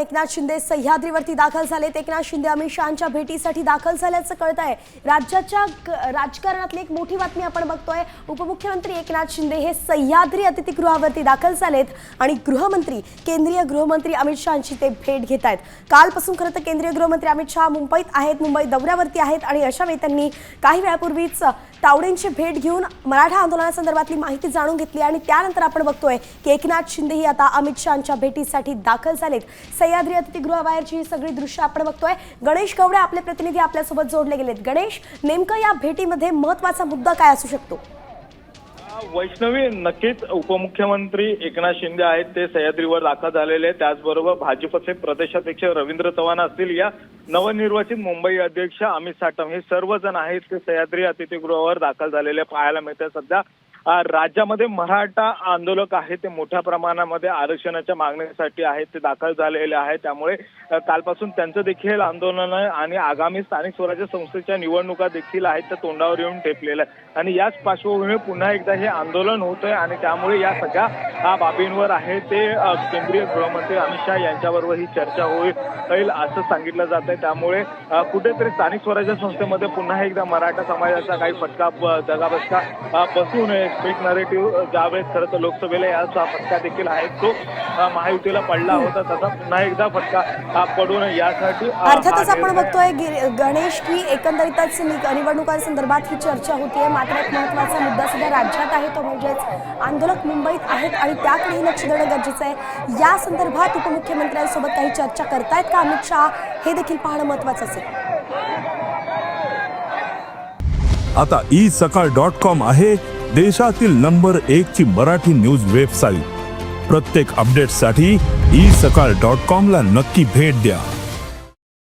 एकनाथ शिंदे सह्याद्रीवरती दाखल झालेत। एकनाथ शिंदे अमित शहांच्या भेटीसाठी दाखल झाल्याचं कळत आहे। राज्याच्या राजकारणातली एक मोठी बातमी आपण बघतोय। उपमुख्यमंत्री एकनाथ शिंदे हे सह्याद्री अतिथीगृहावरती दाखल झालेत आणि गृहमंत्री केंद्रीय गृहमंत्री अमित शहांची ते भेट घेत आहेत। कालपासून खरं तर केंद्रीय गृहमंत्री अमित शहा मुंबईत आहेत, मुंबई दौऱ्यावरती आहेत आणि अशा वेळी त्यांनी काही वेळापूर्वीच तावडेंची भेट घेऊन मराठा आंदोलनासंदर्भातली माहिती जाणून घेतली आणि त्यानंतर आपण बघतोय की एकनाथ शिंदे ही आता अमित शहांच्या भेटीसाठी दाखल झालेत। सह्याद्री अतिथीगृहाबाहेरची ही सगळी दृश्य आपण बघतोय। गणेश गवडे आपले प्रतिनिधी आपल्यासोबत जोडले गेलेत। गणेश, नेमकं या भेटीमध्ये महत्त्वाचा मुद्दा काय असू शकतो? वैष्णवी, नक्कीच उपमुख्यमंत्री एकनाथ शिंदे आहेत ते सह्याद्रीवर दाखल झालेले। त्याचबरोबर भाजपचे प्रदेशाध्यक्ष रवींद्र चव्हाण असतील, या नवनिर्वाचित मुंबई अध्यक्ष अमित साटम हे सर्वजण आहेत ते सह्याद्री अतिथीगृहावर दाखल झालेले पाहायला मिळते। सध्या राज्यामध्ये मराठा आंदोलक आहेत ते मोठ्या प्रमाणामध्ये आरक्षणाच्या मागणीसाठी आहेत ते दाखल झालेले आहेत। त्यामुळे कालपासून त्यांचं देखील आंदोलन आणि आगामी स्थानिक स्वराज्य संस्थेच्या निवडणुका देखील आहेत त्या तोंडावर येऊन ठेपलेल्या आहेत आणि याच पार्श्वभूमीवर पुन्हा एकदा हे आंदोलन होतंय आणि त्यामुळे या सगळ्या बाबींवर आहे ते केंद्रीय गृहमंत्री अमित शहा यांच्याबरोबर ही चर्चा होईल असं सांगितलं जात आहे। त्यामुळे कुठेतरी स्थानिक स्वराज्य संस्थेमध्ये पुन्हा एकदा मराठा समाजाचा काही फटका दगाबसका बसू नये, फेक नरेटिव्ह ज्यावेळेस खरं तर लोकसभेला याचा फटका देखील आहे तो महायुतीला पडला होता, तसा पुन्हा एकदा फटका पडू नये यासाठी अर्थातच आपण बघतोय गणेश की एकंदरीतच निवडणुकांसंदर्भात ही चर्चा होतीये। मात्र एक महत्त्वाचा मुद्दा सध्या राज्यात आहे तो म्हणजेच आंदोलक मुंबईत आहेत आणि त्याकडे लक्ष देणं गरजेचं आहे। या संदर्भात उपमुख्यमंत्र्यांसोबत काही चर्चा करतायत का अमित शहा, हे देखील पाहणं महत्त्वाचं असेल। आता isakal.com आहे देशातील नंबर 1 ची मराठी न्यूज वेबसाईट। प्रत्येक अपडेटसाठी isakal.com ला नक्की भेट द्या।